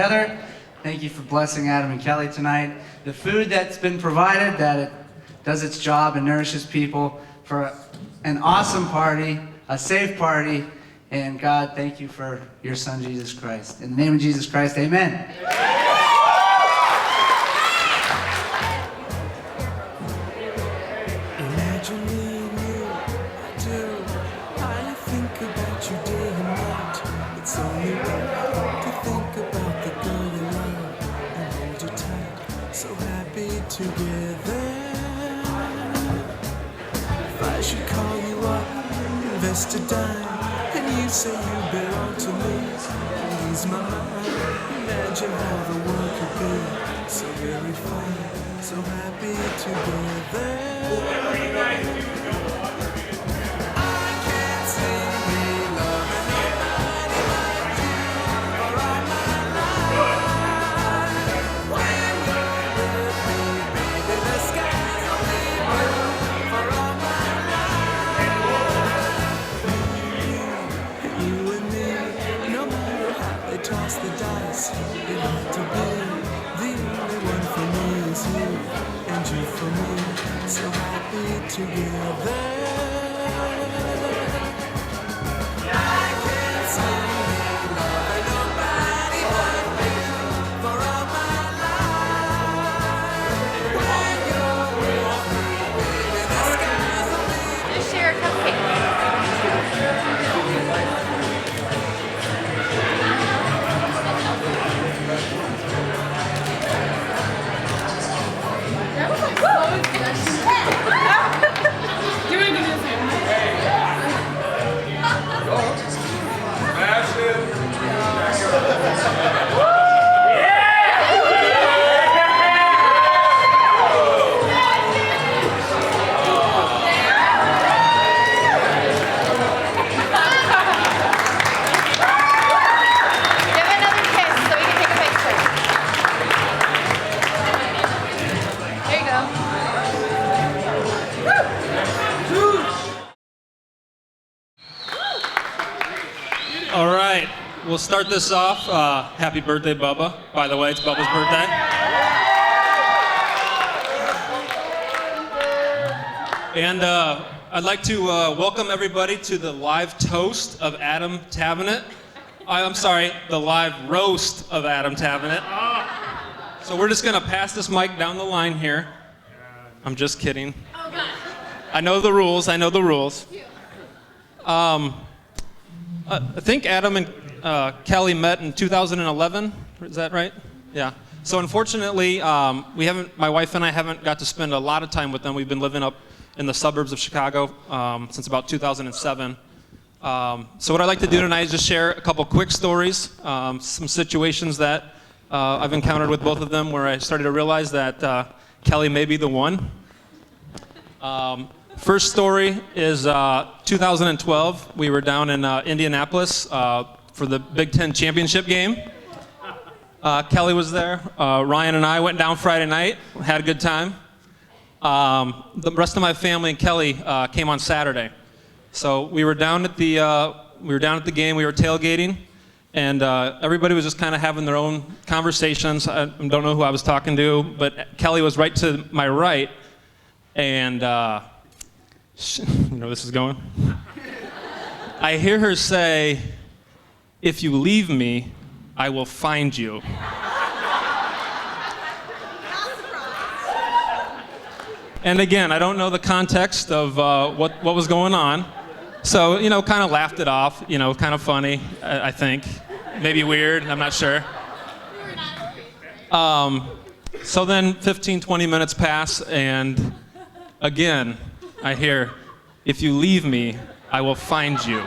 Together. Thank you for blessing Adam and Kelly tonight. The food that's been provided, that it does its job and nourishes people for an awesome party, a safe party, and God, thank you for your son, Jesus Christ. In the name of Jesus Christ, amen. Imagining you, I do. I think about you day and night. It's only right to think about the girl you love and hold you tight. So happy together. If I should call you up, invest a dime, and you say you belong to me, ease my mind. Imagine how the world could be so very fun, so happy together. Toss the dice, it ought to be. The only one for me is you, and you for me, so happy together. I can't see loving nobody but you for all my life. When you're with me, baby, the skies will be. Just share a cupcake. All right, we'll start this off. Happy birthday, Bubba. By the way, it's Bubba's birthday. And I'd like to welcome everybody to the live toast of Adam Tavenet. I'm sorry, the live roast of Adam Tavenet. So we're just gonna pass this mic down the line here. I'm just kidding. I know the rules, I know the rules. I think Adam and Kelly met in 2011. Is that right? Yeah. So unfortunately, my wife and I haven't got to spend a lot of time with them. We've been living up in the suburbs of Chicago since about 2007. So what I'd like to do tonight is just share a couple quick stories, some situations that I've encountered with both of them where I started to realize that Kelly may be the one. First story is 2012. We were down in Indianapolis for the Big Ten championship game. Kelly was there. Ryan and I went down Friday night, had a good time. The rest of my family and Kelly came on Saturday. So we were down at the game. We were tailgating, and everybody was just kind of having their own conversations. I don't know who I was talking to, but Kelly was right to my right, and you know where this is going? I hear her say, "If you leave me, I will find you." And again, I don't know the context of what was going on. So, you know, kind of laughed it off, you know, kind of funny, I think. Maybe weird, I'm not sure. So then 15, 20 minutes pass, and again, I hear, "If you leave me, I will find you."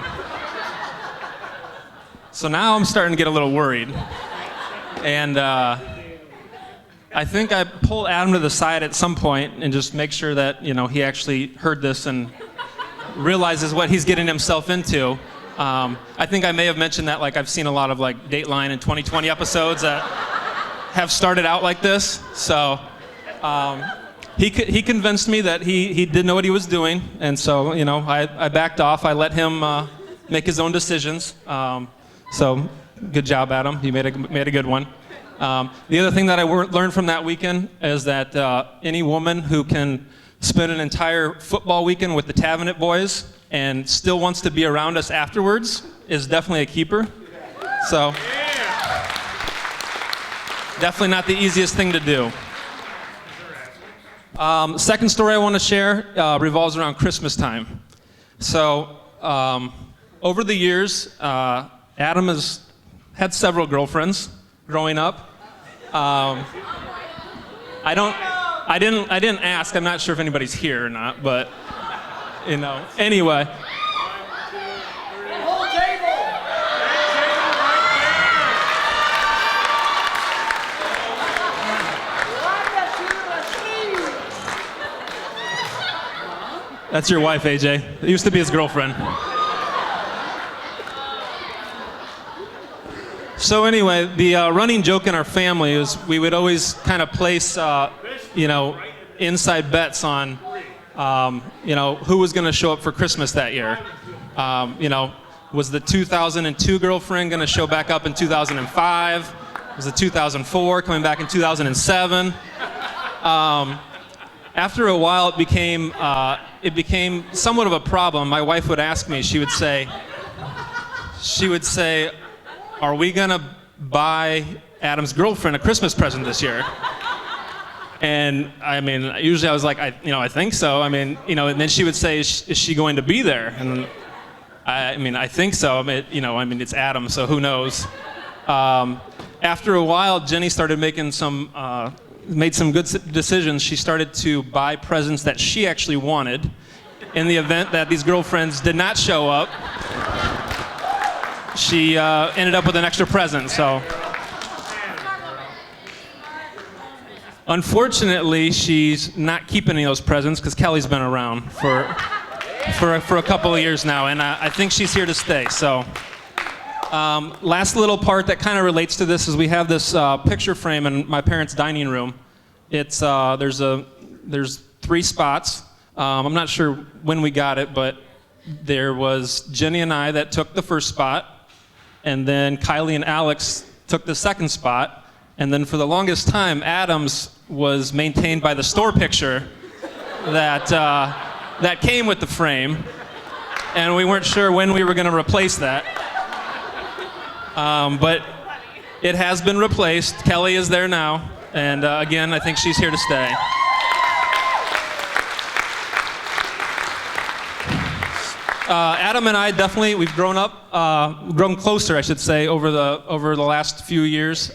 So now I'm starting to get a little worried. And I think I pull Adam to the side at some point and just make sure that, you know, he actually heard this and realizes what he's getting himself into. I think I may have mentioned that, like, I've seen a lot of like Dateline and 2020 episodes that have started out like this. So he convinced me that he didn't know what he was doing, and so, you know, I backed off. I let him make his own decisions. So good job, Adam. You made a good one. The other thing that I learned from that weekend is that any woman who can spend an entire football weekend with the Tavenet boys and still wants to be around us afterwards is definitely a keeper. So, definitely not the easiest thing to do. Second story I want to share revolves around Christmas time. So, over the years, Adam has had several girlfriends growing up. I didn't ask. I'm not sure if anybody's here or not, but anyway. That's your wife, AJ. It used to be his girlfriend. So anyway, the running joke in our family is we would always kind of place, inside bets on, who was going to show up for Christmas that year. Was the 2002 girlfriend going to show back up in 2005? Was the 2004 coming back in 2007? After a while, it became somewhat of a problem. My wife would ask me. She would say, "Are we gonna buy Adam's girlfriend a Christmas present this year?" And I mean, usually I was like, I think so. And then she would say, "Is she going to be there?" And I think so. It's Adam, so who knows? After a while, Jenny started made some good decisions. She started to buy presents that she actually wanted. In the event that these girlfriends did not show up, she ended up with an extra present. So, unfortunately, she's not keeping any of those presents because Kelly's been around for a couple of years now, and I think she's here to stay. So, last little part that kind of relates to this is we have this picture frame in my parents' dining room. It's there's 3 spots. I'm not sure when we got it, but there was Jenny and I that took the first spot, and then Kylie and Alex took the second spot, and then for the longest time, Adam's was maintained by the store picture that came with the frame, and we weren't sure when we were going to replace that. But it has been replaced. Kelly is there now, and again, I think she's here to stay. Adam and I we've grown closer, I should say, over the last few years.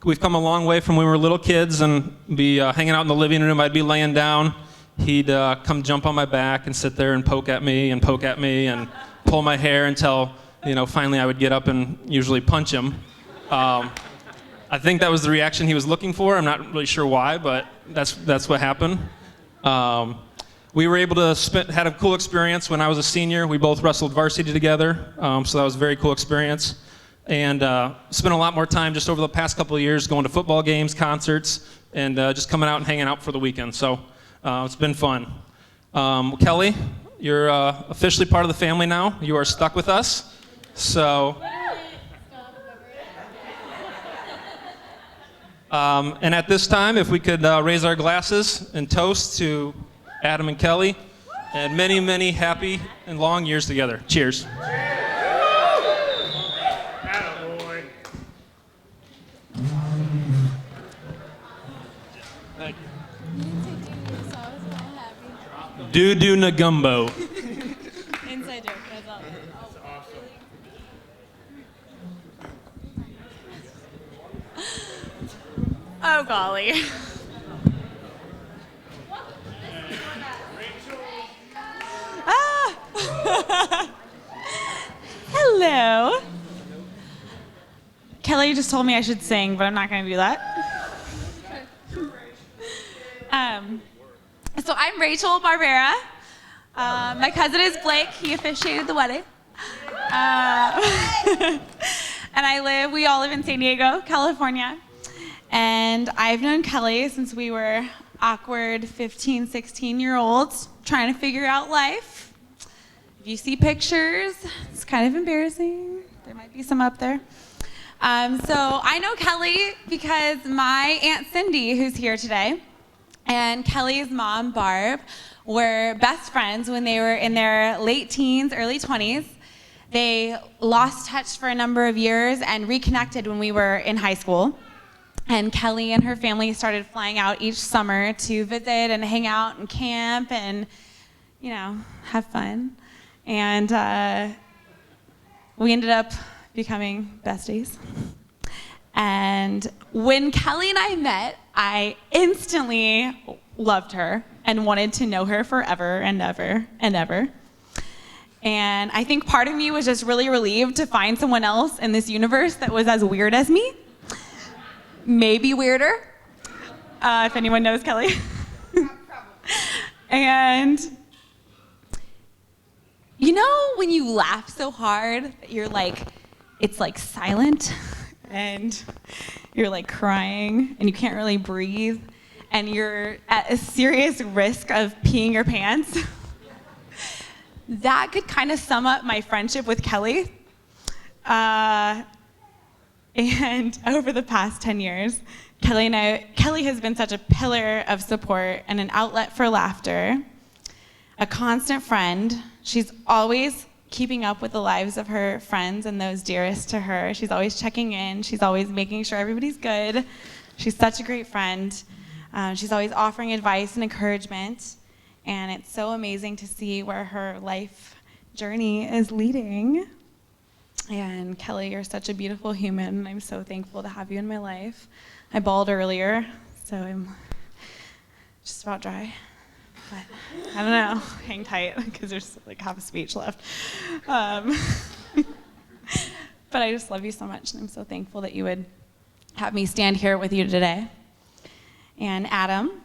We've come a long way from when we were little kids and be hanging out in the living room. I'd be laying down. He'd come jump on my back and sit there and poke at me and pull my hair until, finally I would get up and usually punch him. I think that was the reaction he was looking for. I'm not really sure why, but that's what happened. We were able to had a cool experience when I was a senior. We both wrestled varsity together, so that was a very cool experience. And spent a lot more time just over the past couple of years going to football games, concerts, and just coming out and hanging out for the weekend. So it's been fun. Kelly, you're officially part of the family now. You are stuck with us. So. And at this time, if we could raise our glasses and toast to Adam and Kelly, and many, many happy and long years together. Cheers. Attaboy. Thank you. Doo-doo Nagumbo. Inside joke, that's all. That's awesome. Oh, golly. Hello. Kelly just told me I should sing, but I'm not going to do that. So I'm Rachel Barbera. My cousin is Blake. He officiated the wedding. And we all live in San Diego, California. And I've known Kelly since we were awkward 15, 16-year-olds trying to figure out life. If you see pictures, it's kind of embarrassing. There might be some up there. So I know Kelly because my Aunt Cindy, who's here today, and Kelly's mom, Barb, were best friends when they were in their late teens, early 20s. They lost touch for a number of years and reconnected when we were in high school. And Kelly and her family started flying out each summer to visit and hang out and camp and, you know, have fun. And we ended up becoming besties. And when Kelly and I met, I instantly loved her and wanted to know her forever and ever and ever. And I think part of me was just really relieved to find someone else in this universe that was as weird as me. Maybe weirder, if anyone knows Kelly. And you know when you laugh so hard that you're like, it's like silent and you're like crying and you can't really breathe and you're at a serious risk of peeing your pants? That could kind of sum up my friendship with Kelly. And over the past 10 years, Kelly has been such a pillar of support and an outlet for laughter, a constant friend. She's always keeping up with the lives of her friends and those dearest to her. She's always checking in. She's always making sure everybody's good. She's such a great friend. She's always offering advice and encouragement. And it's so amazing to see where her life journey is leading. And Kelly, you're such a beautiful human. I'm so thankful to have you in my life. I bawled earlier, so I'm just about dry. But I don't know, hang tight, because there's like half a speech left. But I just love you so much, and I'm so thankful that you would have me stand here with you today. And Adam,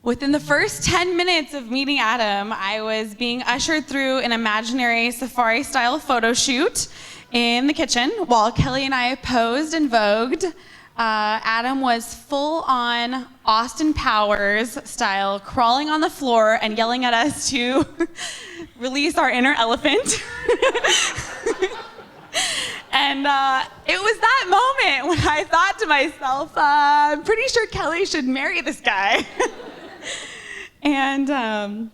within the first 10 minutes of meeting Adam, I was being ushered through an imaginary safari-style photo shoot in the kitchen while Kelly and I posed and vogued. Adam was full-on Austin Powers style, crawling on the floor and yelling at us to release our inner elephant. And it was that moment when I thought to myself, I'm pretty sure Kelly should marry this guy. And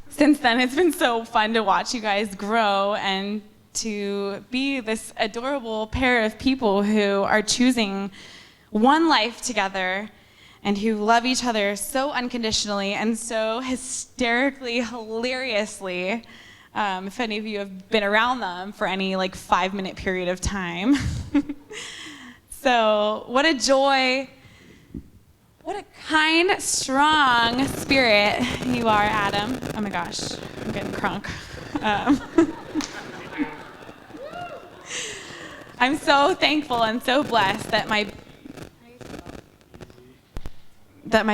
since then, it's been so fun to watch you guys grow and to be this adorable pair of people who are choosing one life together and who love each other so unconditionally and so hysterically, hilariously. If any of you have been around them for any 5-minute period of time. So what a joy. What a kind, strong spirit you are, Adam. Oh my gosh, I'm getting crunk. I'm so thankful and so blessed that my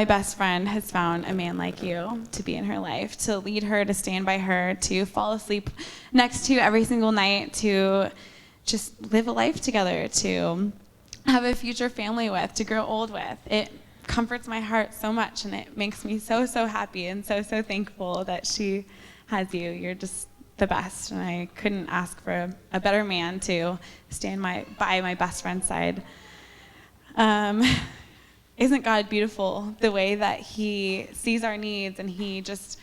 best friend has found a man like you to be in her life, to lead her, to stand by her, to fall asleep next to every single night, to just live a life together, to have a future family with, to grow old with. It comforts my heart so much, and it makes me so, so happy and so, so thankful that she has you. You're just the best, and I couldn't ask for a better man to stand by my best friend's side. Isn't God beautiful, the way that he sees our needs and he just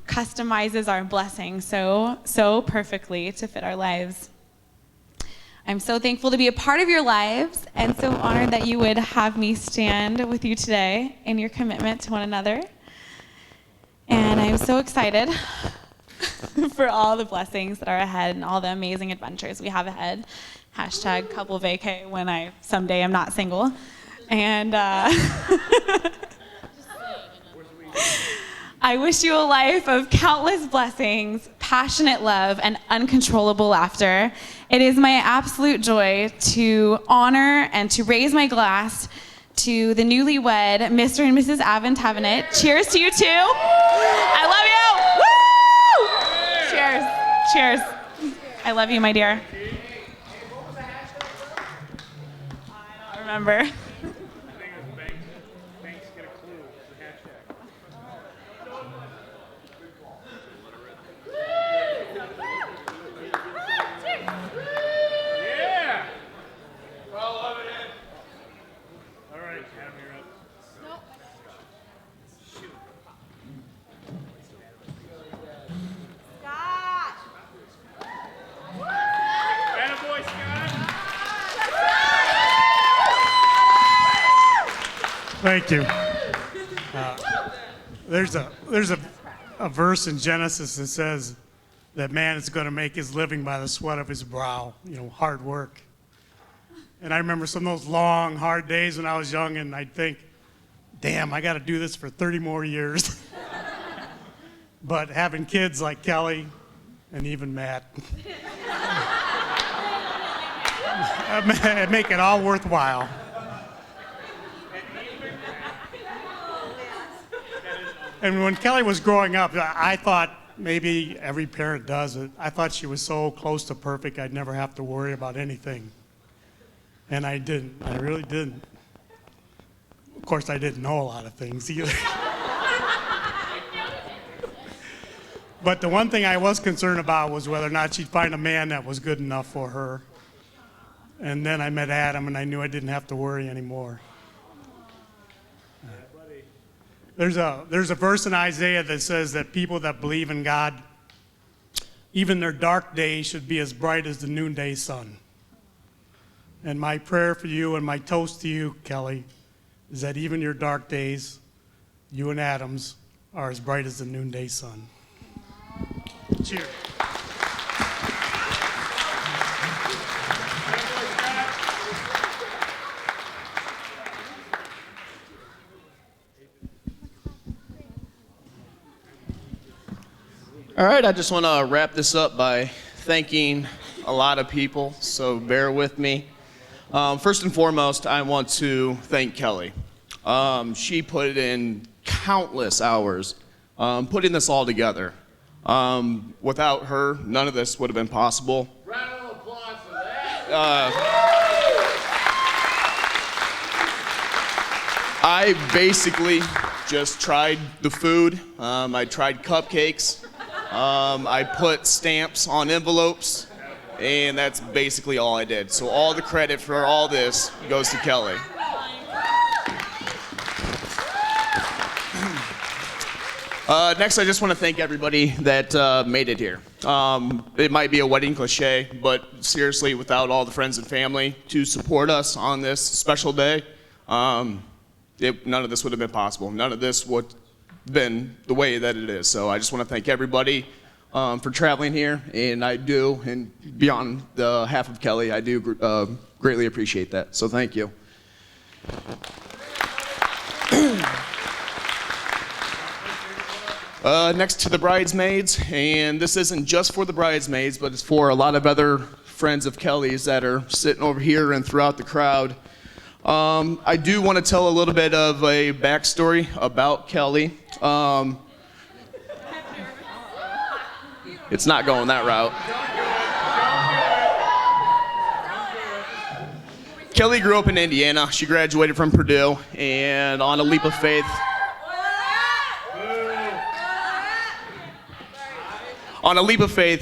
customizes our blessings so, so perfectly to fit our lives. I'm so thankful to be a part of your lives and so honored that you would have me stand with you today in your commitment to one another. And I'm so excited for all the blessings that are ahead and all the amazing adventures we have ahead. Hashtag couple vacay when I someday am not single. And I wish you a life of countless blessings, passionate love, and uncontrollable laughter. It is my absolute joy to honor and to raise my glass to the newlywed Mr. and Mrs. Avon Tavenet. Cheers to you two. I love you. Woo! Cheers. Cheers. I love you, my dear. I don't remember. Banks get a clue. It's a hashtag. Yeah! Thank you. There's a verse in Genesis that says that man is going to make his living by the sweat of his brow, hard work. And I remember some of those long, hard days when I was young, and I'd think, damn, I got to do this for 30 more years. But having kids like Kelly and even Matt, make it all worthwhile. And when Kelly was growing up, I thought maybe every parent does it. I thought she was so close to perfect I'd never have to worry about anything. And I didn't. I really didn't. Of course, I didn't know a lot of things either. But the one thing I was concerned about was whether or not she'd find a man that was good enough for her. And then I met Adam, and I knew I didn't have to worry anymore. There's a verse in Isaiah that says that people that believe in God, even their dark days should be as bright as the noonday sun. And my prayer for you and my toast to you, Kelly, is that even your dark days, you and Adam's, are as bright as the noonday sun. Cheers. All right, I just want to wrap this up by thanking a lot of people, so bear with me. First and foremost, I want to thank Kelly. She put in countless hours putting this all together. Without her, none of this would have been possible. Round of applause for that. I basically just tried the food. I tried cupcakes. I put stamps on envelopes, and that's basically all I did. So all the credit for all this goes to Kelly. Next, I just want to thank everybody that made it here. It might be a wedding cliche, but seriously, without all the friends and family to support us on this special day, none of this would have been possible. None of this would been the way that it is. So I just want to thank everybody for traveling here, and I do, and beyond the half of Kelly, I do greatly appreciate that. So thank you. Next to the bridesmaids, and this isn't just for the bridesmaids, but it's for a lot of other friends of Kelly's that are sitting over here and throughout the crowd. I do want to tell a little bit of a backstory about Kelly. It's not going that route. Kelly grew up in Indiana. She graduated from Purdue, and on a leap of faith,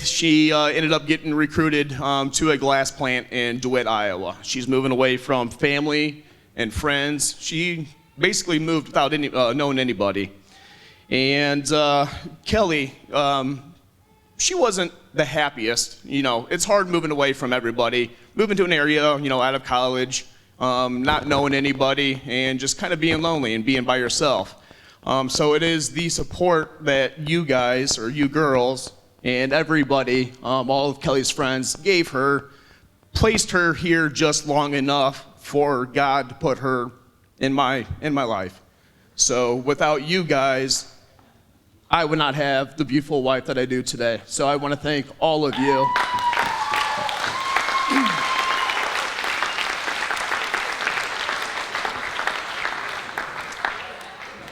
she ended up getting recruited to a glass plant in DeWitt, Iowa. She's moving away from family and friends. She basically moved without knowing anybody. And Kelly, she wasn't the happiest. It's hard moving away from everybody, moving to an area, out of college, not knowing anybody, and just kind of being lonely and being by yourself. So it is the support that you guys, or you girls, and everybody, all of Kelly's friends, gave her, placed her here just long enough for God to put her in my life. So without you guys, I would not have the beautiful wife that I do today. So I want to thank all of you.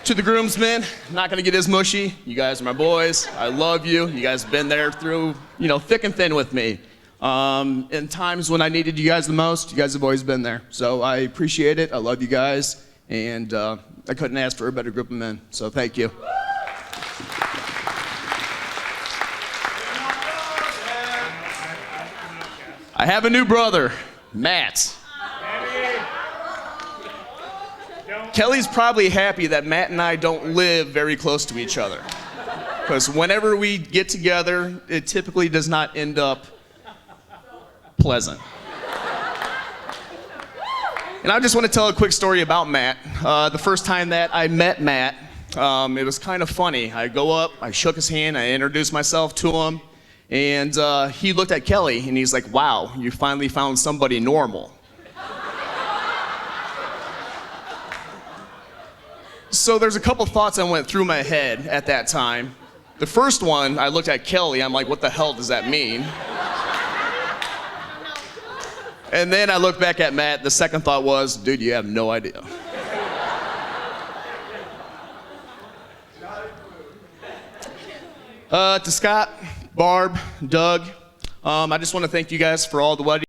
To the groomsmen, not gonna get as mushy. You guys are my boys. I love you. You guys have been there through, thick and thin with me. In times when I needed you guys the most, you guys have always been there. So I appreciate it. I love you guys. And I couldn't ask for a better group of men. So thank you. I have a new brother, Matt. Kelly's probably happy that Matt and I don't live very close to each other. Because whenever we get together, it typically does not end up pleasant. And I just want to tell a quick story about Matt. The first time that I met Matt, it was kind of funny. I go up, I shook his hand, I introduced myself to him, and he looked at Kelly and he's like, "Wow, you finally found somebody normal." So there's a couple thoughts that went through my head at that time. The first one, I looked at Kelly, I'm like, what the hell does that mean? And then I looked back at Matt, the second thought was, dude, you have no idea. To Scott, Barb, Doug, I just want to thank you guys for all the wedding.